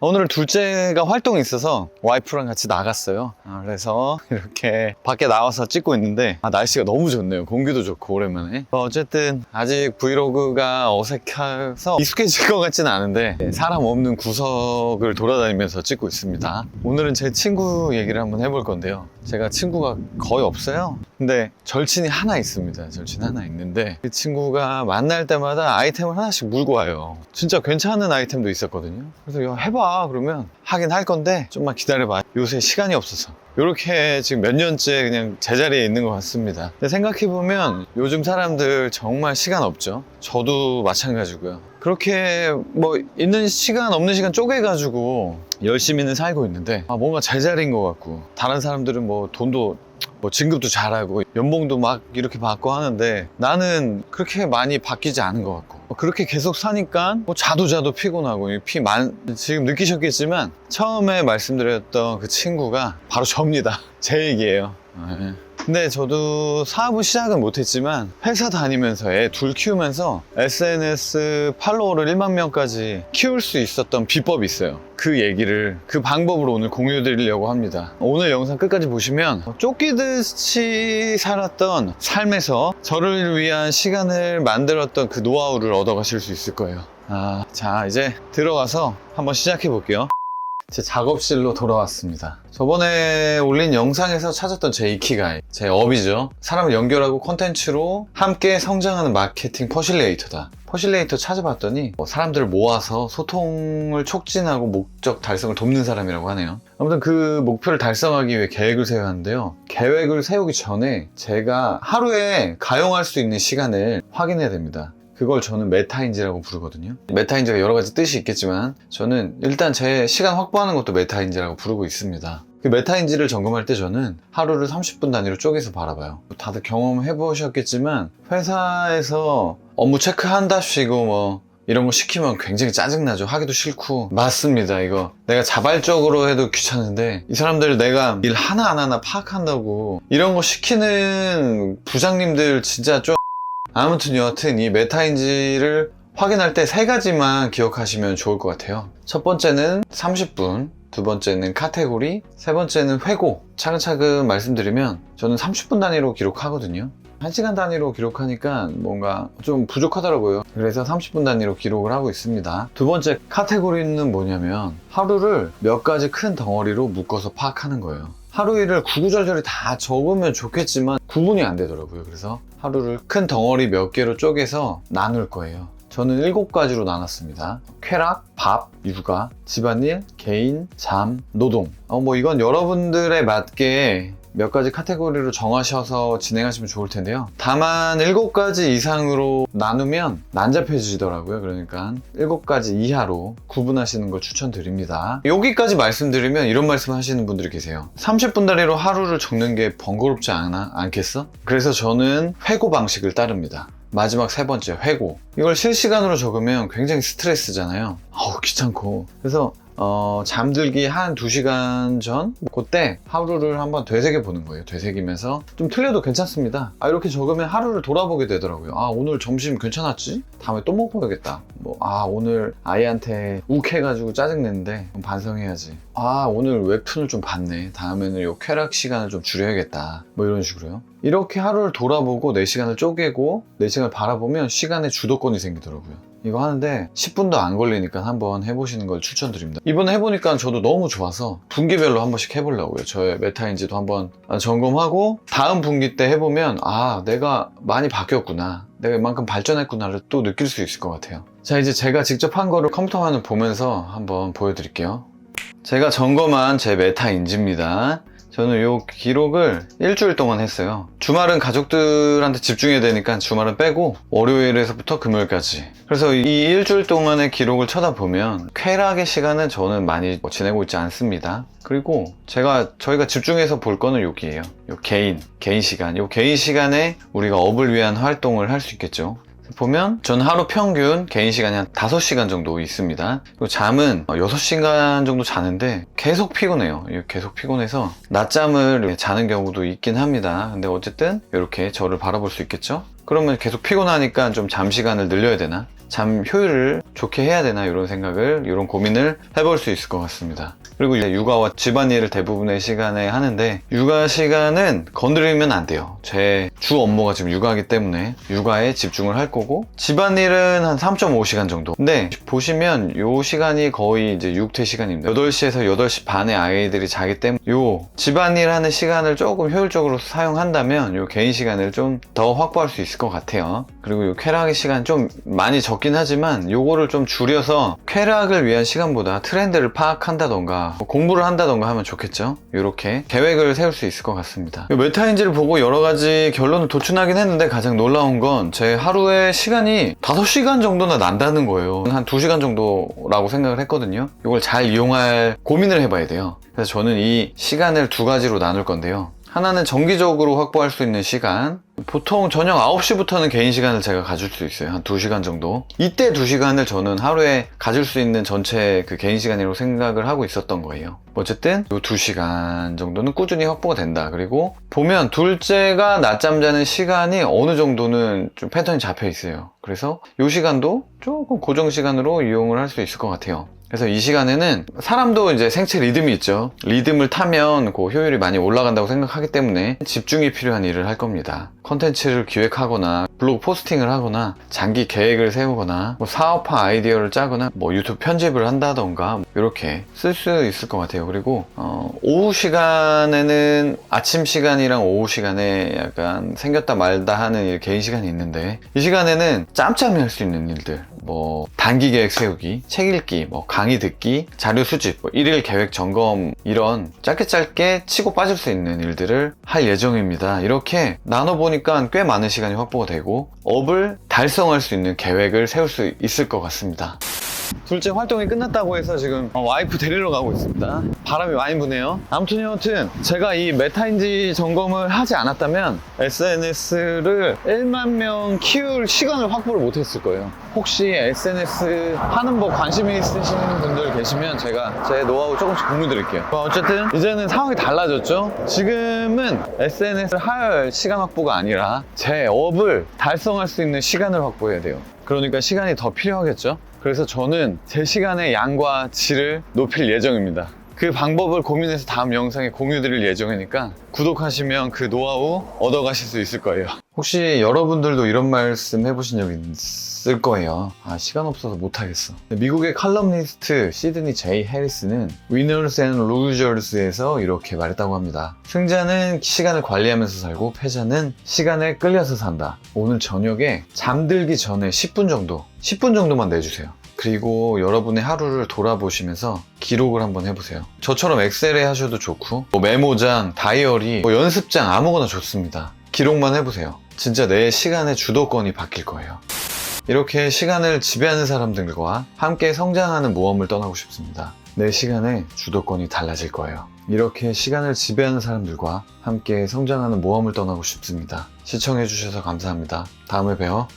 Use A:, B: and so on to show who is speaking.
A: 오늘 둘째가 활동이 있어서 와이프랑 같이 나갔어요. 그래서 이렇게 밖에 나와서 찍고 있는데 날씨가 너무 좋네요. 공기도 좋고 오랜만에. 어쨌든 아직 브이로그가 어색해서 익숙해질 것 같지는 않은데 사람 없는 구석을 돌아다니면서 찍고 있습니다. 오늘은 제 친구 얘기를 한번 해볼 건데요. 제가 친구가 거의 없어요. 근데 절친이 하나 있습니다. 절친 하나 있는데 그 친구가 만날 때마다 아이템을 하나씩 물고 와요. 진짜 괜찮은 아이템도 있었거든요. 그래서 야, 해봐 그러면 하긴 할 건데 좀만 기다려봐. 요새 시간이 없어서. 이렇게 지금 몇 년째 그냥 제자리에 있는 것 같습니다. 근데 생각해보면 요즘 사람들 정말 시간 없죠. 저도 마찬가지고요. 그렇게 뭐 있는 시간 없는 시간 쪼개가지고 열심히는 살고 있는데 뭔가 제자리인 것 같고, 다른 사람들은 뭐 돈도 뭐 진급도 잘하고 연봉도 막 이렇게 받고 하는데 나는 그렇게 많이 바뀌지 않은 것 같고, 그렇게 계속 사니까 뭐 자도 피곤하고 지금 느끼셨겠지만 처음에 말씀드렸던 그 친구가 바로 접니다. 제 얘기예요. 네. 근데 저도 사업을 시작은 못했지만 회사 다니면서 애 둘 키우면서 SNS 팔로워를 1만 명까지 키울 수 있었던 비법이 있어요. 그 방법으로 오늘 공유 드리려고 합니다. 오늘 영상 끝까지 보시면 쫓기듯이 살았던 삶에서 저를 위한 시간을 만들었던 그 노하우를 얻어가실 수 있을 거예요. 자, 이제 들어가서 한번 시작해 볼게요. 제 작업실로 돌아왔습니다. 저번에 올린 영상에서 찾았던 제 이키가이, 제 업이죠. 사람을 연결하고 콘텐츠로 함께 성장하는 마케팅 퍼실레이터다. 퍼실레이터 찾아봤더니 사람들을 모아서 소통을 촉진하고 목적 달성을 돕는 사람이라고 하네요. 아무튼 그 목표를 달성하기 위해 계획을 세워야 하는데요. 계획을 세우기 전에 제가 하루에 가용할 수 있는 시간을 확인해야 됩니다. 그걸 저는 메타인지라고 부르거든요. 메타인지가 여러 가지 뜻이 있겠지만 저는 일단 제 시간 확보하는 것도 메타인지라고 부르고 있습니다. 그 메타인지를 점검할 때 저는 하루를 30분 단위로 쪼개서 바라봐요. 다들 경험해 보셨겠지만 회사에서 업무 체크한답시고 뭐 이런 거 시키면 굉장히 짜증나죠. 하기도 싫고. 맞습니다. 이거 내가 자발적으로 해도 귀찮은데 이 사람들 내가 일 하나하나 파악한다고 이런 거 시키는 부장님들 진짜 좀. 아무튼 여하튼 이 메타인지를 확인할 때 3가지만 기억하시면 좋을 것 같아요. 첫 번째는 30분, 두 번째는 카테고리, 세 번째는 회고. 차근차근 말씀드리면 저는 30분 단위로 기록하거든요. 1시간 단위로 기록하니까 뭔가 좀 부족하더라고요. 그래서 30분 단위로 기록을 하고 있습니다. 두 번째 카테고리는 뭐냐면 하루를 몇 가지 큰 덩어리로 묶어서 파악하는 거예요. 하루 일을 구구절절히 다 적으면 좋겠지만 구분이 안 되더라고요. 그래서 하루를 큰 덩어리 몇 개로 쪼개서 나눌 거예요. 저는 7가지로 나눴습니다. 쾌락, 밥, 육아, 집안일, 개인, 잠, 노동. 뭐 이건 여러분들에 맞게 몇 가지 카테고리로 정하셔서 진행하시면 좋을 텐데요. 다만 7가지 이상으로 나누면 난잡해지더라고요. 그러니까 7가지 이하로 구분하시는 걸 추천드립니다. 여기까지 말씀드리면 이런 말씀 하시는 분들이 계세요. 30분 단위로 하루를 적는 게 번거롭지 않겠어? 그래서 저는 회고 방식을 따릅니다. 마지막 3번째, 회고. 이걸 실시간으로 적으면 굉장히 스트레스잖아요. 귀찮고. 그래서 잠들기 한 2시간 전? 그때 하루를 한번 되새겨 보는 거예요. 되새기면서 좀 틀려도 괜찮습니다. 이렇게 적으면 하루를 돌아보게 되더라고요. 오늘 점심 괜찮았지? 다음에 또 먹어야겠다. 오늘 아이한테 욱해가지고 짜증냈는데 반성해야지. 오늘 웹툰을 좀 봤네. 다음에는 요 쾌락 시간을 좀 줄여야겠다. 뭐 이런 식으로요. 이렇게 하루를 돌아보고 내 시간을 쪼개고 내 시간을 바라보면 시간에 주도권이 생기더라고요. 이거 하는데 10분도 안 걸리니까 한번 해보시는 걸 추천드립니다. 이번에 해보니까 저도 너무 좋아서 분기별로 한 번씩 해보려고요. 저의 메타인지도 한번 점검하고 다음 분기 때 해보면 내가 많이 바뀌었구나, 내가 이만큼 발전했구나를 또 느낄 수 있을 것 같아요. 자, 이제 제가 직접 한 거를 컴퓨터 화면 보면서 한번 보여드릴게요. 제가 점검한 제 메타인지입니다. 저는 요 기록을 일주일 동안 했어요. 주말은 가족들한테 집중해야 되니까 주말은 빼고 월요일에서부터 금요일까지. 그래서 이 일주일 동안의 기록을 쳐다보면 쾌락의 시간은 저는 많이 지내고 있지 않습니다. 그리고 저희가 집중해서 볼 거는 여기에요. 요 개인 시간. 요 개인 시간에 우리가 업을 위한 활동을 할 수 있겠죠. 보면 전 하루 평균 개인 시간이 한 5시간 정도 있습니다. 그리고 잠은 6시간 정도 자는데 계속 피곤해요. 계속 피곤해서 낮잠을 자는 경우도 있긴 합니다. 근데 어쨌든 이렇게 저를 바라볼 수 있겠죠? 그러면 계속 피곤하니까 좀 잠 시간을 늘려야 되나? 잠 효율을 좋게 해야 되나 이런 고민을 해볼 수 있을 것 같습니다. 그리고 이제 육아와 집안일을 대부분의 시간에 하는데 육아 시간은 건드리면 안 돼요. 제 주 업무가 지금 육아이기 때문에 육아에 집중을 할 거고 집안일은 한 3.5시간 정도. 근데 보시면 요 시간이 거의 이제 육퇴 시간입니다. 8시에서 8시 반에 아이들이 자기 때문에 요 집안일 하는 시간을 조금 효율적으로 사용한다면 요 개인 시간을 좀 더 확보할 수 있을 것 같아요. 그리고 요 쾌락의 시간 좀 많이 적긴 하지만 요거를 좀 줄여서 쾌락을 위한 시간보다 트렌드를 파악한다던가 공부를 한다던가 하면 좋겠죠. 이렇게 계획을 세울 수 있을 것 같습니다. 메타인지를 보고 여러 가지 결론을 도출하긴 했는데 가장 놀라운 건 제 하루에 시간이 5시간 정도나 난다는 거예요. 한 2시간 정도라고 생각을 했거든요. 이걸 잘 이용할 고민을 해봐야 돼요. 그래서 저는 이 시간을 두 가지로 나눌 건데요. 하나는 정기적으로 확보할 수 있는 시간, 보통 저녁 9시부터는 개인 시간을 제가 가질 수 있어요. 한 2시간 정도. 이때 2시간을 저는 하루에 가질 수 있는 전체 그 개인 시간이라고 생각을 하고 있었던 거예요. 어쨌든 이 2시간 정도는 꾸준히 확보가 된다. 그리고 보면 둘째가 낮잠 자는 시간이 어느 정도는 좀 패턴이 잡혀 있어요. 그래서 이 시간도 조금 고정 시간으로 이용을 할 수 있을 것 같아요. 그래서 이 시간에는 사람도 이제 생체 리듬이 있죠. 리듬을 타면 그 효율이 많이 올라간다고 생각하기 때문에 집중이 필요한 일을 할 겁니다. 컨텐츠를 기획하거나 블로그 포스팅을 하거나 장기 계획을 세우거나 뭐 사업화 아이디어를 짜거나 뭐 유튜브 편집을 한다던가 이렇게 쓸 수 있을 것 같아요. 그리고 오후 시간에는 아침 시간이랑 오후 시간에 약간 생겼다 말다 하는 개인 시간이 있는데 이 시간에는 짬짬이 할 수 있는 일들, 뭐 단기 계획 세우기, 책 읽기, 뭐 강의 듣기, 자료 수집, 뭐 일일 계획 점검 이런 짧게 치고 빠질 수 있는 일들을 할 예정입니다. 이렇게 나눠보니까 꽤 많은 시간이 확보가 되고 업을 달성할 수 있는 계획을 세울 수 있을 것 같습니다. 둘째 활동이 끝났다고 해서 지금 와이프 데리러 가고 있습니다. 바람이 많이 부네요. 아무튼 제가 이 메타인지 점검을 하지 않았다면 SNS를 1만 명 키울 시간을 확보를 못했을 거예요. 혹시 SNS 하는 법 관심이 있으신 분들 계시면 제가 제 노하우 조금씩 공유 드릴게요. 어쨌든 이제는 상황이 달라졌죠. 지금은 SNS를 할 시간 확보가 아니라 제 업을 달성할 수 있는 시간을 확보해야 돼요. 그러니까 시간이 더 필요하겠죠. 그래서 저는 제 시간의 양과 질을 높일 예정입니다. 그 방법을 고민해서 다음 영상에 공유 드릴 예정이니까 구독하시면 그 노하우 얻어가실 수 있을 거예요. 혹시 여러분들도 이런 말씀 해보신 적 있을 거예요. 시간 없어서 못하겠어. 미국의 칼럼니스트 시드니 제이 해리스는 Winners and Losers에서 이렇게 말했다고 합니다. 승자는 시간을 관리하면서 살고 패자는 시간에 끌려서 산다. 오늘 저녁에 잠들기 전에 10분 정도만 내주세요. 그리고 여러분의 하루를 돌아보시면서 기록을 한번 해보세요. 저처럼 엑셀에 하셔도 좋고 뭐 메모장, 다이어리, 뭐 연습장 아무거나 좋습니다. 기록만 해보세요. 진짜 내 시간의 주도권이 바뀔 거예요. 이렇게 시간을 지배하는 사람들과 함께 성장하는 모험을 떠나고 싶습니다. 내 시간의 주도권이 달라질 거예요. 이렇게 시간을 지배하는 사람들과 함께 성장하는 모험을 떠나고 싶습니다. 시청해주셔서 감사합니다. 다음에 봬요.